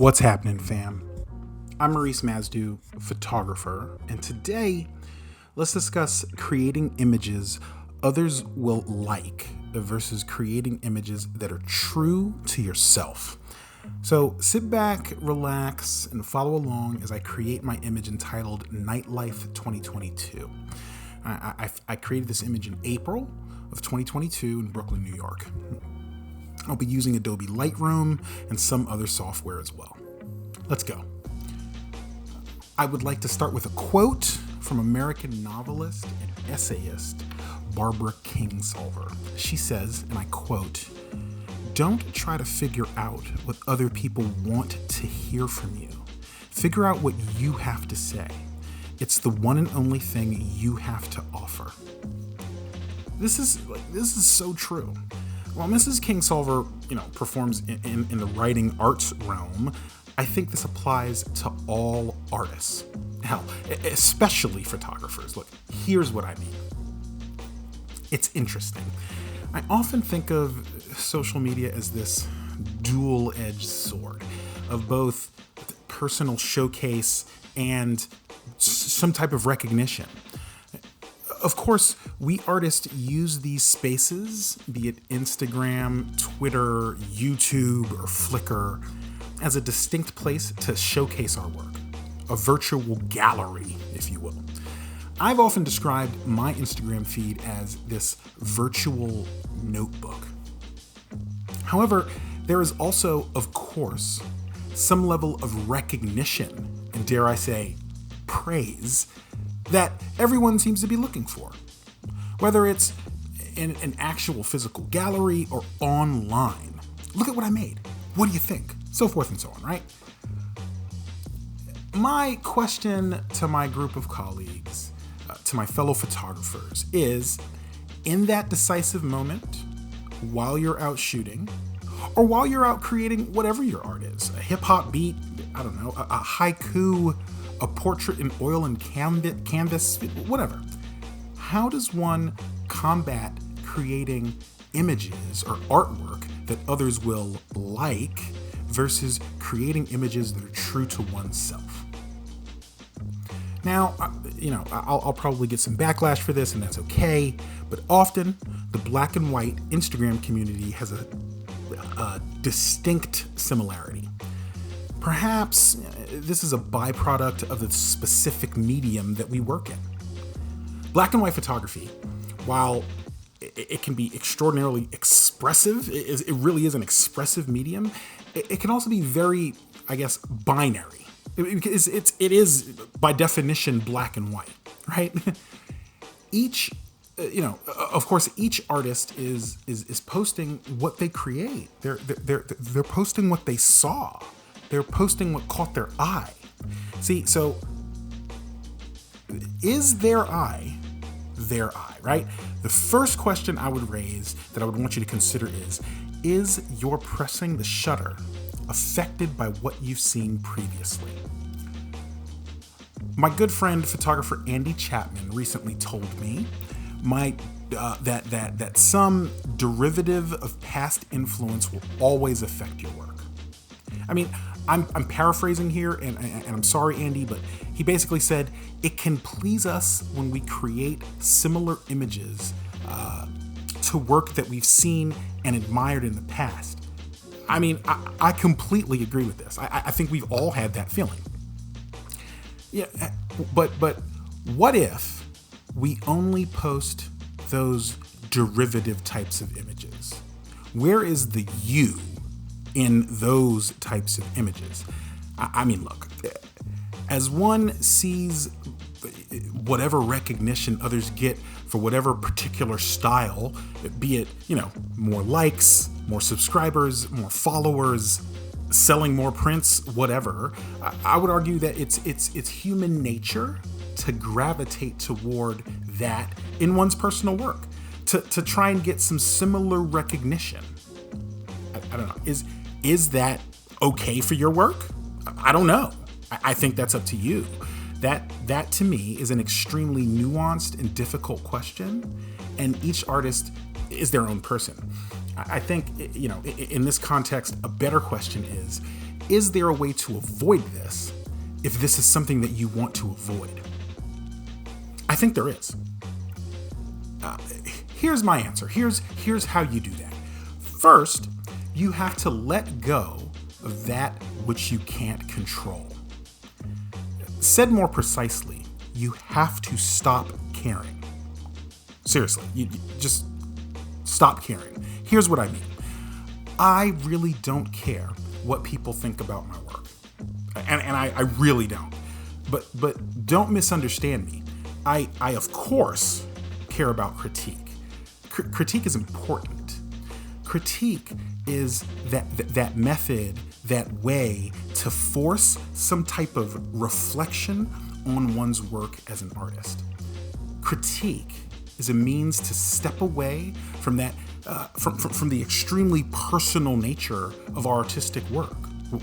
What's happening, fam? I'm Maurice Mazdu, photographer, and today let's discuss creating images others will like versus creating images that are true to yourself. So sit back, relax, and follow along as I create my image entitled Nightlife 2022. I created this image in April of 2022 in Brooklyn, New York. I'll be using Adobe Lightroom and some other software as well. Let's go. I would like to start with a quote from American novelist and essayist Barbara Kingsolver. She says, and I quote, "Don't try to figure out what other people want to hear from you. Figure out what you have to say. It's the one and only thing you have to offer." This is so true. While Mrs. Kingsolver, performs in the writing arts realm, I think this applies to all artists. Hell, especially photographers. Look, here's what I mean. It's interesting. I often think of social media as this dual-edged sword of both personal showcase and some type of recognition. Of course, we artists use these spaces, be it Instagram, Twitter, YouTube, or Flickr, as a distinct place to showcase our work, a virtual gallery, if you will. I've often described my Instagram feed as this virtual notebook. However, there is also, of course, some level of recognition, and dare I say, praise, that everyone seems to be looking for. Whether it's in an actual physical gallery or online. Look at what I made. What do you think? So forth and so on, right? My question to my group of colleagues, to my fellow photographers, is in that decisive moment, while you're out shooting, or while you're out creating whatever your art is, a hip-hop beat, I don't know, a haiku, a portrait in oil and canvas, whatever. How does one combat creating images or artwork that others will like versus creating images that are true to oneself? Now, I'll probably get some backlash for this, and that's okay, but often the black and white Instagram community has a distinct similarity. Perhaps this is a byproduct of the specific medium that we work in. Black and white photography, while it can be extraordinarily expressive, it really is an expressive medium, it can also be very, binary. It is by definition black and white, right? Of course, each artist is posting what they create. They're posting what they saw. They're posting what caught their eye. See, so is their eye, right? The first question I would raise that I would want you to consider is your pressing the shutter affected by what you've seen previously? My good friend, photographer Andy Chapman, recently told me that some derivative of past influence will always affect your work. I mean, I'm paraphrasing here, and I'm sorry, Andy, but he basically said, it can please us when we create similar images to work that we've seen and admired in the past. I mean, I completely agree with this. I think we've all had that feeling. Yeah, but what if we only post those derivative types of images? Where is the you in those types of images? I mean, look, as one sees whatever recognition others get for whatever particular style, be it, more likes, more subscribers, more followers, selling more prints, whatever, I would argue that it's human nature to gravitate toward that in one's personal work, to try and get some similar recognition. I don't know. Is that okay for your work? I don't know. I think that's up to you. That to me is an extremely nuanced and difficult question, and each artist is their own person. I think, in this context, a better question is there a way to avoid this if this is something that you want to avoid? I think there is. Here's my answer. Here's how you do that. First, you have to let go of that which you can't control. Said more precisely, you have to stop caring. Seriously, you just stop caring. Here's what I mean. I really don't care what people think about my work. And I really don't. But don't misunderstand me. I of course care about critique. Critique is important. Critique is that method, that way to force some type of reflection on one's work as an artist. Critique is a means to step away from that, from the extremely personal nature of our artistic work,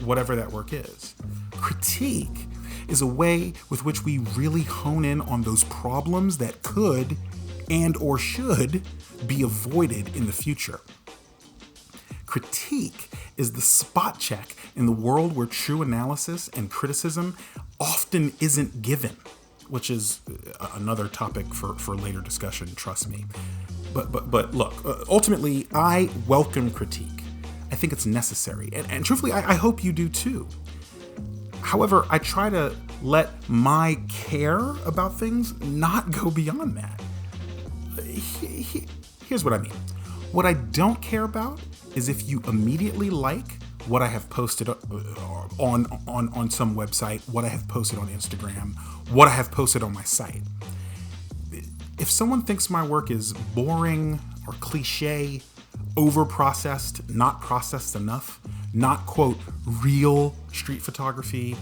whatever that work is. Critique is a way with which we really hone in on those problems that could and or should be avoided in the future. Critique is the spot check in the world where true analysis and criticism often isn't given, which is another topic for later discussion, trust me. But look, ultimately, I welcome critique. I think it's necessary, and truthfully, I hope you do too. However, I try to let my care about things not go beyond that. Here's what I mean. What I don't care about is if you immediately like what I have posted on some website, what I have posted on Instagram, what I have posted on my site. If someone thinks my work is boring or cliche, over-processed, not processed enough, not, quote, real street photography,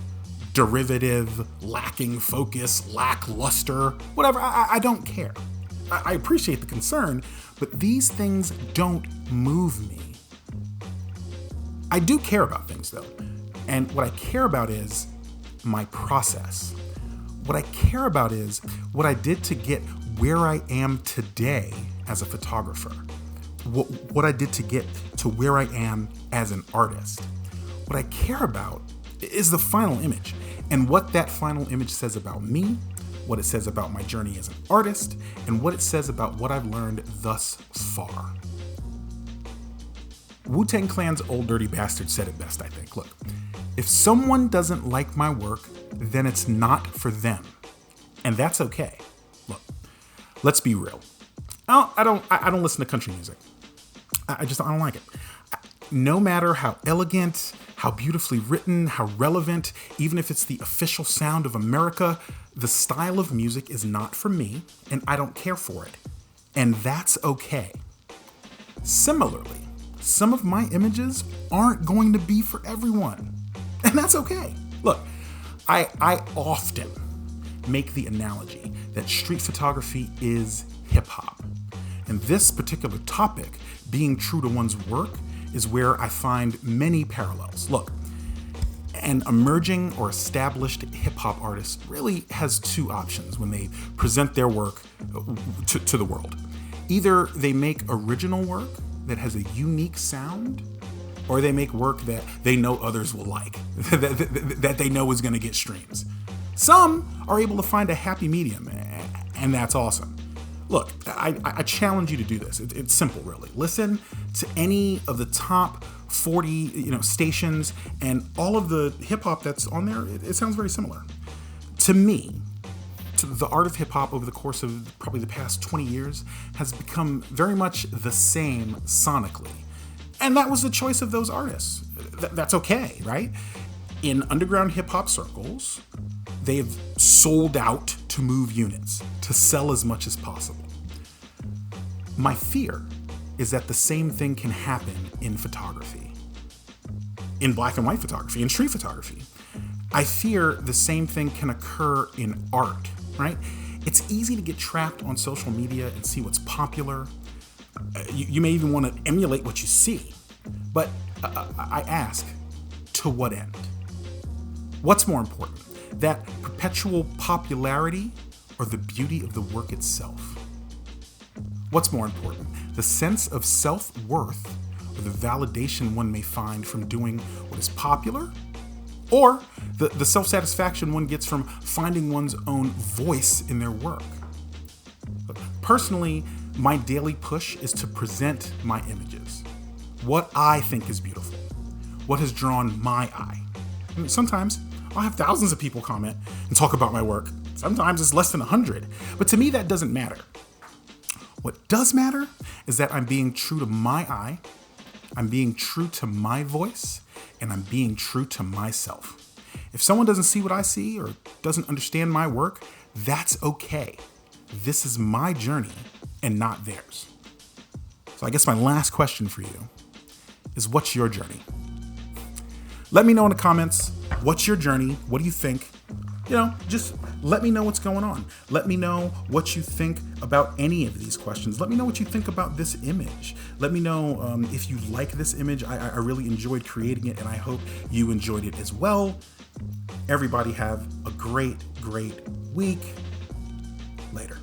derivative, lacking focus, lackluster, whatever, I don't care. I appreciate the concern, but these things don't move me. I do care about things though, and what I care about is my process. What I care about is what I did to get where I am today as a photographer. What I did to get to where I am as an artist. What I care about is the final image and what that final image says about me, what it says about my journey as an artist, and what it says about what I've learned thus far. Wu-Tang Clan's Old Dirty Bastard said it best, I think. Look, if someone doesn't like my work, then it's not for them. And that's okay. Look, let's be real. I don't listen to country music. I don't like it. No matter how elegant, how beautifully written, how relevant, even if it's the official sound of America, the style of music is not for me, and I don't care for it. And that's okay. Similarly, some of my images aren't going to be for everyone, and that's okay. Look, I often make the analogy that street photography is hip-hop. And this particular topic, being true to one's work, is where I find many parallels. Look, an emerging or established hip-hop artist really has two options when they present their work to the world. Either they make original work that has a unique sound, or they make work that they know others will like, that they know is going to get streams. Some are able to find a happy medium, and that's awesome. Look, I challenge you to do this. It's simple, really. Listen to any of the top 40 stations, and all of the hip-hop that's on there, it sounds very similar. To me, to the art of hip-hop over the course of probably the past 20 years has become very much the same sonically. And that was the choice of those artists. That's okay, right? In underground hip-hop circles, they've sold out to move units, to sell as much as possible. My fear is that the same thing can happen in photography, in black and white photography, in street photography. I fear the same thing can occur in art, right? It's easy to get trapped on social media and see what's popular. You may even want to emulate what you see. But I ask, to what end? What's more important, that perpetual popularity or the beauty of the work itself? What's more important, the sense of self-worth or the validation one may find from doing what is popular or the self-satisfaction one gets from finding one's own voice in their work. Personally, my daily push is to present my images, what I think is beautiful, what has drawn my eye. And sometimes I'll have thousands of people comment and talk about my work. Sometimes it's less than 100, but to me that doesn't matter. What does matter is that I'm being true to my eye, I'm being true to my voice, and I'm being true to myself. If someone doesn't see what I see or doesn't understand my work, that's okay. This is my journey and not theirs. So I guess my last question for you is, what's your journey? Let me know in the comments, what's your journey? What do you think? Just let me know what's going on. Let me know what you think about any of these questions. Let me know what you think about this image. Let me know if you like this image. I really enjoyed creating it, and I hope you enjoyed it as well. Everybody have a great, great week. Later.